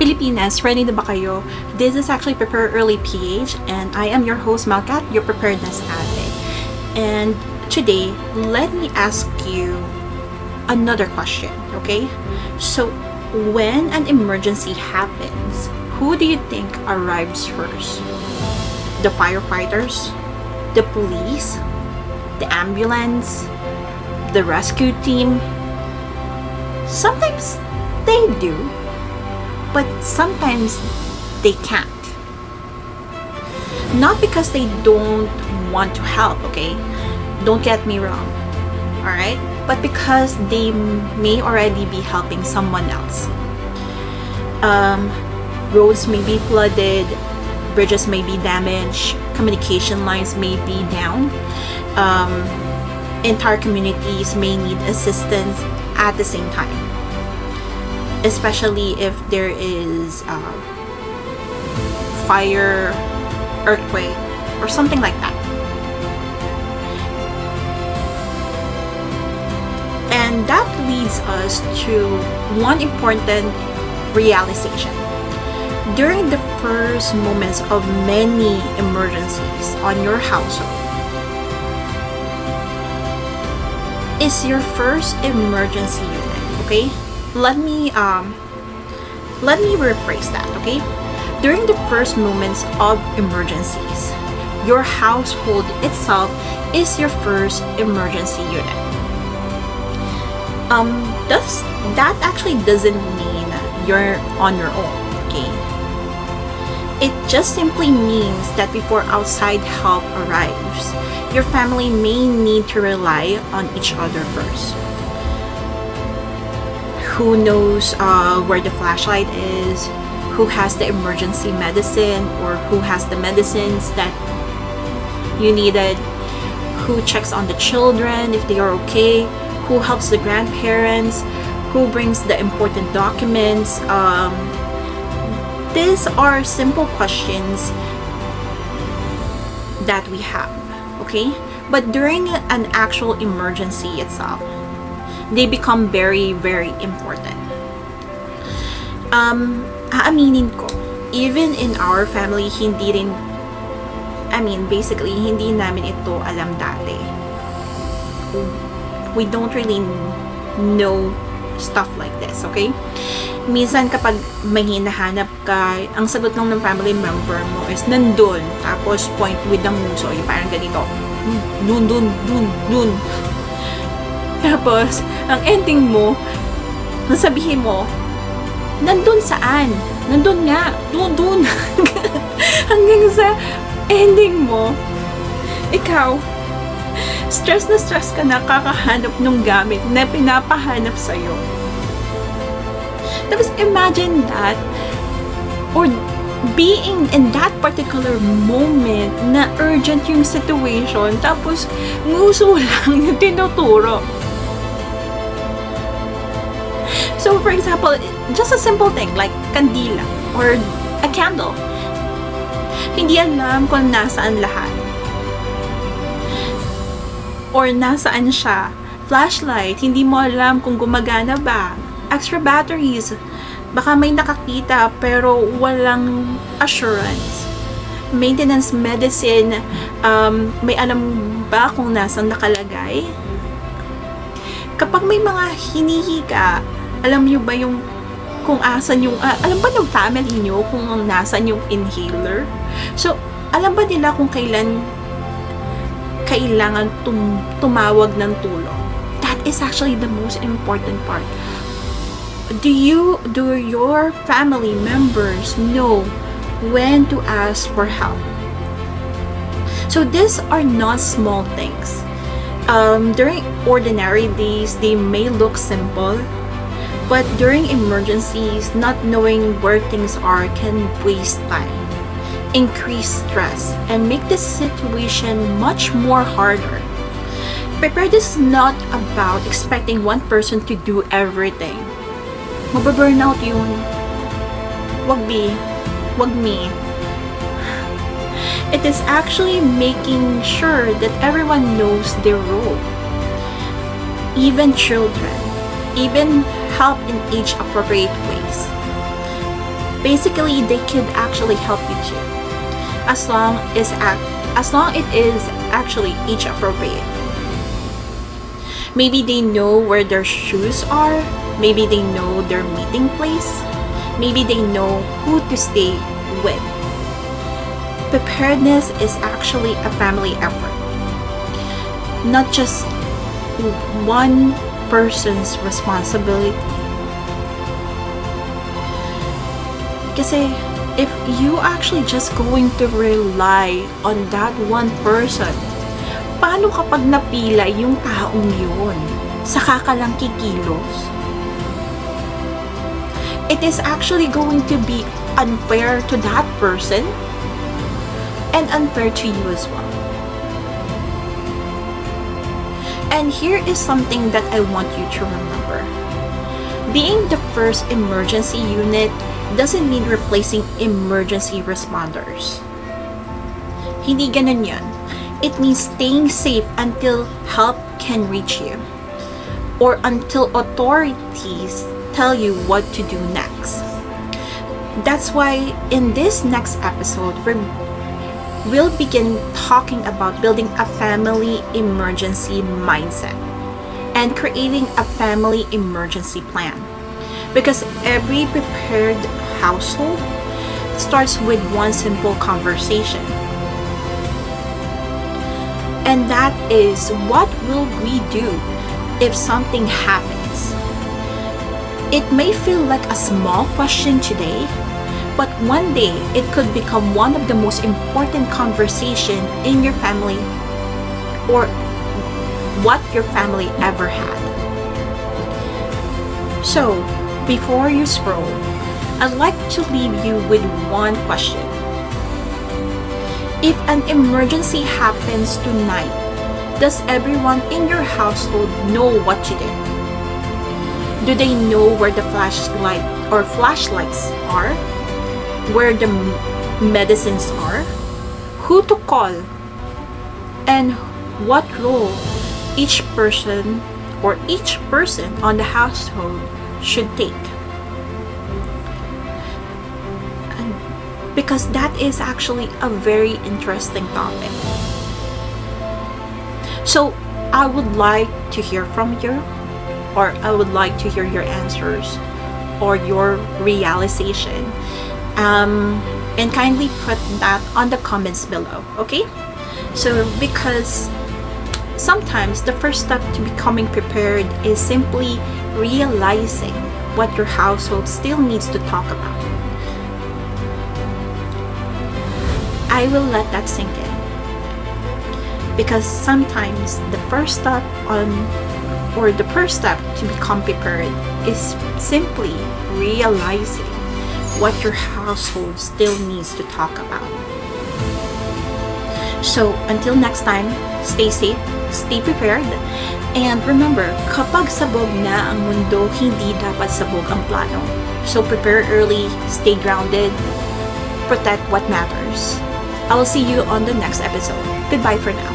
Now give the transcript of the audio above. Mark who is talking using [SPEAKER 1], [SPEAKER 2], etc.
[SPEAKER 1] Pilipinas, ready na ba kayo? This is actually Prepare Early PH, and I am your host, MelKat, your preparedness addict. And today, let me ask you another question, okay? So, when an emergency happens, who do you think arrives first? The firefighters? The police? The ambulance? The rescue team? Sometimes they do, but sometimes they can't. Not because they don't want to help, okay? Don't get me wrong, alright? But because they may already be helping someone else. Roads may be flooded, bridges may be damaged, communication lines may be down, entire communities may need assistance at the same time. Especially if there is fire, earthquake, or something like that. And that leads us to one important realization. During the first moments of many emergencies on your household, is your first emergency unit, okay? Let me rephrase that, okay? During the first moments of emergencies, your household itself is your first emergency unit. That actually doesn't mean you're on your own, okay? It just simply means that before outside help arrives, your family may need to rely on each other first. Who knows where the flashlight is, who has the emergency medicine, or who has the medicines that you needed, who checks on the children if they are okay, who helps the grandparents, who brings the important documents. These are simple questions that we have, okay? But during an actual emergency itself, they become very, very important. Aaminin ko, even in our family, basically, hindi namin ito alam dati. We don't really know stuff like this, okay? Minsan kapag may hinahanap ka, ang sagot ng family member mo is nandun, tapos point with the muso, yung parang ganito, dun. Tapos, ang ending mo, nasabihin mo, nandun saan? Nandun nga, dun. Hanggang sa ending mo, ikaw, stress na stress ka na kakahanap ng gamit na pinapahanap sa'yo. Tapos, imagine that, or being in that particular moment na urgent yung situation, tapos nguso lang yung tinuturo. So, for example, just a simple thing like kandila or a candle. Hindi alam kung nasaan lahat. Or nasaan siya. Flashlight, hindi mo alam kung gumagana ba. Extra batteries, baka may nakakita pero walang assurance. Maintenance medicine, may alam ba kung nasaan nakalagay? Kapag may mga hinihika, alam niyo ba yung kung asan yung alam ba ng family niyo kung nasan yung inhaler? So, alam ba nila kung kailan kailangan tumawag ng tulong? That is actually the most important part. Do your family members know when to ask for help? So these are not small things. During ordinary days, they may look simple, but during emergencies, not knowing where things are can waste time, increase stress, and make the situation much more harder. Preparedness is not about expecting one person to do everything. Mababurnout yun. Wag me. It is actually making sure that everyone knows their role. Even children, even help in age-appropriate ways. Basically, they could actually help you too, as long it is actually age appropriate. Maybe they know where their shoes are, maybe they know their meeting place, maybe they know who to stay with. Preparedness is actually a family effort, not just one person's responsibility. Kasi if you actually just going to rely on that one person, paano kapag napila yung taong yun? Saka ka lang kikilos? It is actually going to be unfair to that person and unfair to you as well. And here is something that I want you to remember. Being the first emergency unit doesn't mean replacing emergency responders. Hindi ganun yan. It means staying safe until help can reach you, or until authorities tell you what to do next. That's why in this next episode, we'll begin talking about building a family emergency mindset and creating a family emergency plan. Because every prepared household starts with one simple conversation. And that is, what will we do if something happens? It may feel like a small question today, but one day it could become one of the most important conversations in your family, or what your family ever had. So, before you scroll, I'd like to leave you with one question. If an emergency happens tonight, does everyone in your household know what to do? Do they know where the flashlight or flashlights are? Where the medicines are? Who to call? And what role each person on the household should take? And because that is actually a very interesting topic. So I would like to hear from you, or I would like to hear your answers or your realization, and kindly put that on the comments below, okay? So because sometimes the first step to becoming prepared is simply realizing what your household still needs to talk about. I will let that sink in. Because sometimes the first step to become prepared is simply realizing what your household still needs to talk about. So until next time, stay safe, stay prepared, and remember, kapag sabog na ang mundo, hindi dapat sabog ang plano. So prepare early, stay grounded, protect what matters. I will see you on the next episode. Goodbye for now.